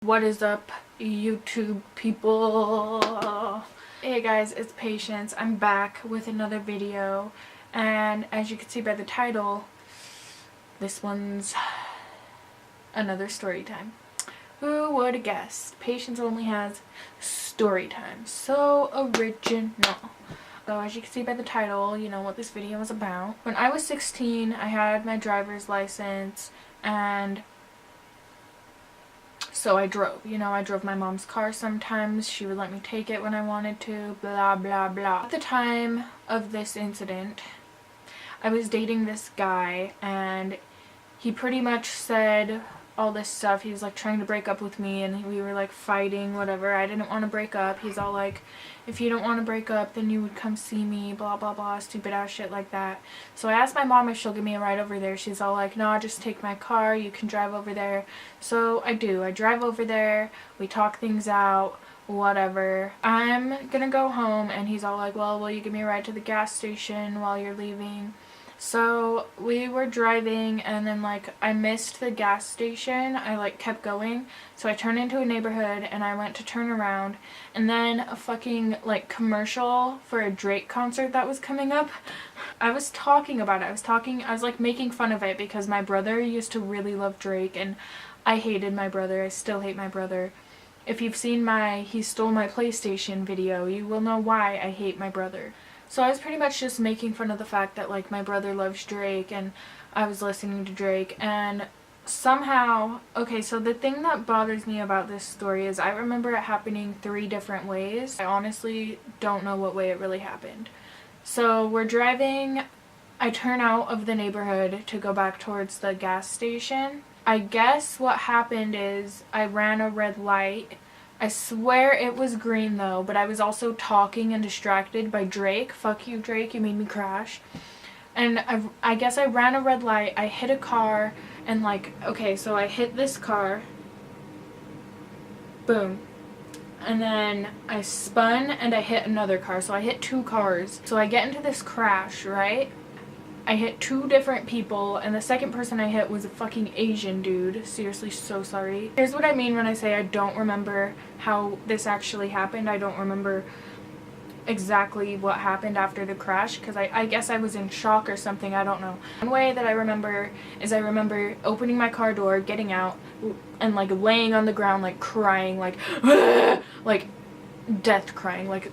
What is up, YouTube people? Hey guys, it's Patience. I'm back with another video, and as you can see by the title, this one's another story time. Who would have guessed? Patience only has story time. So original. So as you can see by the title, you know what this video is about. When I was 16, I had my driver's license, and so I drove. You know, I drove my mom's car sometimes. She would let me take it when I wanted to, blah, blah, blah. At the time of this incident, I was dating this guy, and he pretty much said all this stuff. He was like trying to break up with me, and we were like fighting, whatever. I didn't want to break up. He's all like, if you don't want to break up, then you would come see me, blah blah blah, stupid ass shit like that. So I asked my mom if she'll give me a ride over there. She's all like, no, just take my car, you can drive over there. So I do. I drive over there, we talk things out, whatever. I'm gonna go home, and he's all like, well, will you give me a ride to the gas station while you're leaving? So we were driving, and then like I missed the gas station. I like kept going, so I turned into a neighborhood and I went to turn around, and then a fucking like commercial for a Drake concert that was coming up. I was talking about it. I was like making fun of it because my brother used to really love Drake, and I hated my brother. I still hate my brother. If you've seen my "he stole my PlayStation" video, you will know why I hate my brother. So I was pretty much just making fun of the fact that like my brother loves Drake, and I was listening to Drake, and somehow, okay, so the thing that bothers me about this story is I remember it happening 3 different ways. I honestly don't know what way it really happened. So we're driving, I turn out of the neighborhood to go back towards the gas station. I guess what happened is I ran a red light. I swear it was green though, but I was also talking and distracted by Drake. Fuck you, Drake, you made me crash. And I guess I ran a red light, I hit a car, and like, okay, so I hit this car. Boom. And then I spun and I hit another car, so I hit 2 cars. So I get into this crash, right? I hit 2 different people, and the second person I hit was a fucking Asian dude. Seriously, so sorry. Here's what I mean when I say I don't remember how this actually happened. I don't remember exactly what happened after the crash, because I guess I was in shock or something, I don't know. One way that I remember is I remember opening my car door, getting out, and like laying on the ground like crying, like like death crying, like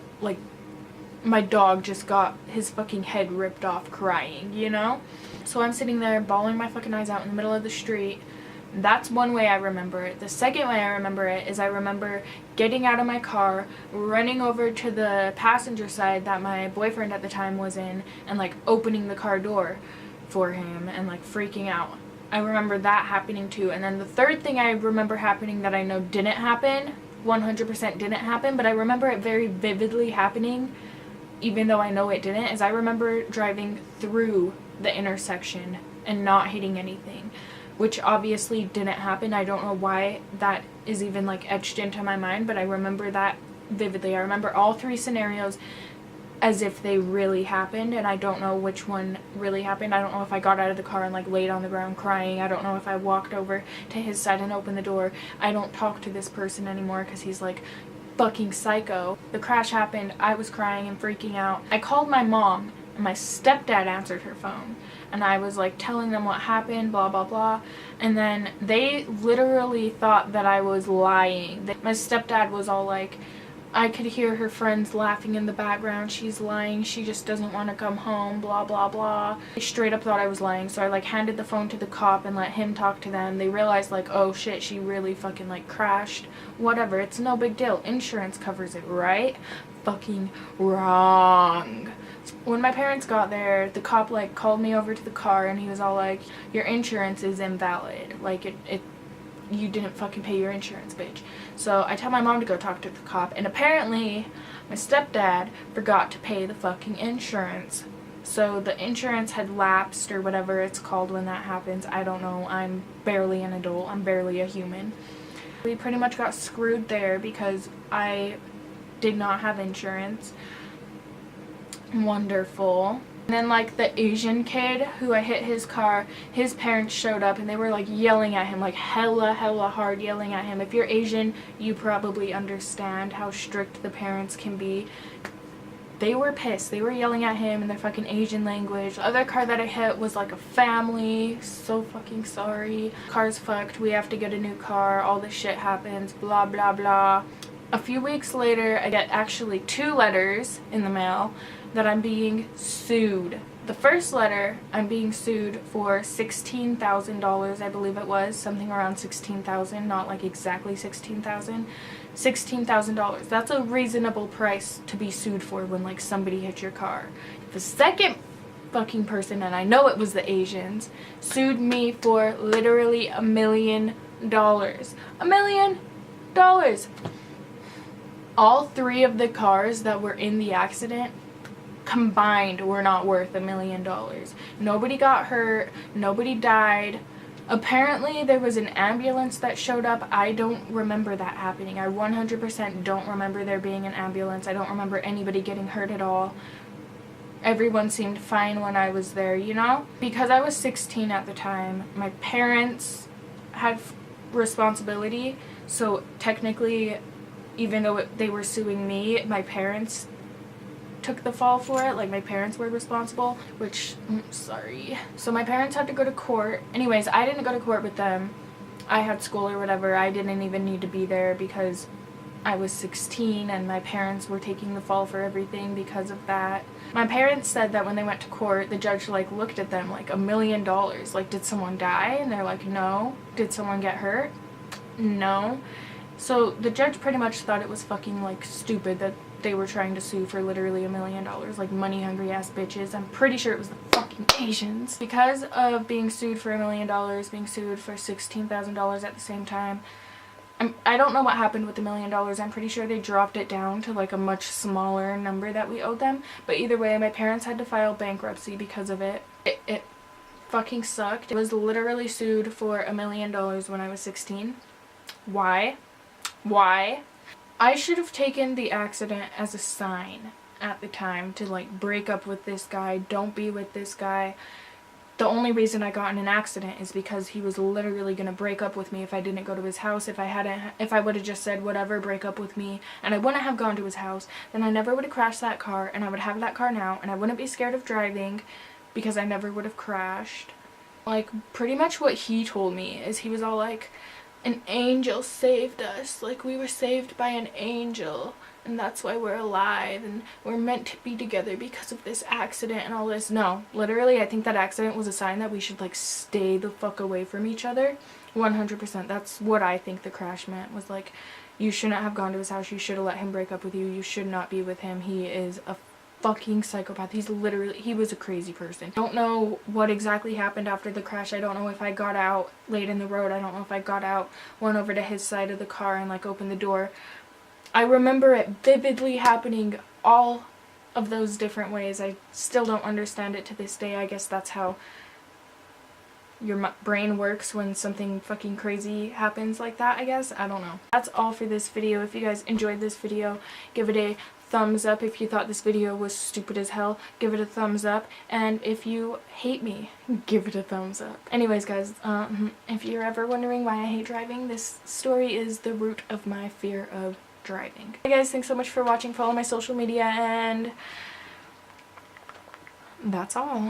my dog just got his fucking head ripped off crying, you know? So I'm sitting there bawling my fucking eyes out in the middle of the street. That's one way I remember it. The second way I remember it is I remember getting out of my car, running over to the passenger side that my boyfriend at the time was in, and like opening the car door for him and like freaking out. I remember that happening too. And then the third thing I remember happening that I know didn't happen, 100% didn't happen, but I remember it very vividly happening, even though I know it didn't, is I remember driving through the intersection and not hitting anything, which obviously didn't happen. I don't know why that is even like etched into my mind, but I remember that vividly. I remember all 3 scenarios as if they really happened, and I don't know which one really happened. I don't know if I got out of the car and like laid on the ground crying. I don't know if I walked over to his side and opened the door. I don't talk to this person anymore because he's like fucking psycho. The crash happened, I was crying and freaking out. I called my mom, and my stepdad answered her phone, and I was like telling them what happened, blah blah blah, and then they literally thought that I was lying. My stepdad was all like, I could hear her friends laughing in the background, she's lying, she just doesn't want to come home, blah blah blah. They straight up thought I was lying, so I like handed the phone to the cop and let him talk to them. They realized like, oh shit, she really fucking like crashed. Whatever, it's no big deal, insurance covers it, right? Fucking wrong. When my parents got there, the cop like called me over to the car, and he was all like, your insurance is invalid, like you didn't fucking pay your insurance, bitch. So I tell my mom to go talk to the cop, and apparently my stepdad forgot to pay the fucking insurance. So the insurance had lapsed, or whatever it's called when that happens. I don't know. I'm barely an adult. I'm barely a human. We pretty much got screwed there because I did not have insurance. Wonderful. And then like the Asian kid who I hit his car, his parents showed up and they were like yelling at him, like hella hard yelling at him. If you're Asian, you probably understand how strict the parents can be. They were pissed. They were yelling at him in their fucking Asian language. The other car that I hit was like a family. So fucking sorry. Car's fucked. We have to get a new car. All this shit happens. Blah, blah, blah. A few weeks later, I get actually 2 letters in the mail that I'm being sued. The first letter, I'm being sued for $16,000, I believe it was. Something around $16,000, not like exactly $16,000. $16,000. That's a reasonable price to be sued for when like somebody hit your car. The second fucking person, and I know it was the Asians, sued me for literally $1 million. $1 million! All 3 of the cars that were in the accident combined were not worth $1 million. Nobody got hurt. Nobody died. Apparently there was an ambulance that showed up. I don't remember that happening. I 100% don't remember there being an ambulance. I don't remember anybody getting hurt at all. Everyone seemed fine when I was there, you know? Because I was 16 at the time, my parents had responsibility. So technically, even though they were suing me, my parents took the fall for it. Like my parents were responsible, which sorry. So my parents had to go to court. Anyways, I didn't go to court with them. I had school or whatever. I didn't even need to be there because I was 16 and my parents were taking the fall for everything because of that. My parents said that when they went to court, the judge like looked at them like $1 million. Like, did someone die? And they're like, no. Did someone get hurt? No. So the judge pretty much thought it was fucking like stupid that they were trying to sue for literally $1 million, like money hungry ass bitches. I'm pretty sure it was the fucking Asians. Because of being sued for $1 million, being sued for $16,000 at the same time, I don't know what happened with the $1 million. I'm pretty sure they dropped it down to like a much smaller number that we owed them. But either way, my parents had to file bankruptcy because of it. It fucking sucked. I was literally sued for $1 million when I was 16. Why? I should have taken the accident as a sign at the time to like break up with this guy, don't be with this guy. The only reason I got in an accident is because he was literally gonna break up with me if I didn't go to his house. If I would have just said whatever, break up with me, and I wouldn't have gone to his house, then I never would have crashed that car, and I would have that car now, and I wouldn't be scared of driving because I never would have crashed. Like pretty much what he told me is he was all like, an angel saved us, like we were saved by an angel and that's why we're alive and we're meant to be together because of this accident and all this. No, literally I think that accident was a sign that we should like stay the fuck away from each other. 100%. That's what I think the crash meant, was like, you shouldn't have gone to his house, you should have let him break up with you, you should not be with him, he is a fucking psychopath. He was a crazy person. I don't know what exactly happened after the crash. I don't know if I got out late in the road. I don't know if I got out, went over to his side of the car and like opened the door. I remember it vividly happening all of those different ways. I still don't understand it to this day. I guess that's how your brain works when something fucking crazy happens like that, I guess. I don't know. That's all for this video. If you guys enjoyed this video, give it a thumbs up. If you thought this video was stupid as hell, give it a thumbs up. And if you hate me, give it a thumbs up. Anyways guys, if you're ever wondering why I hate driving, this story is the root of my fear of driving. Hey guys, thanks so much for watching. Follow my social media, and that's all.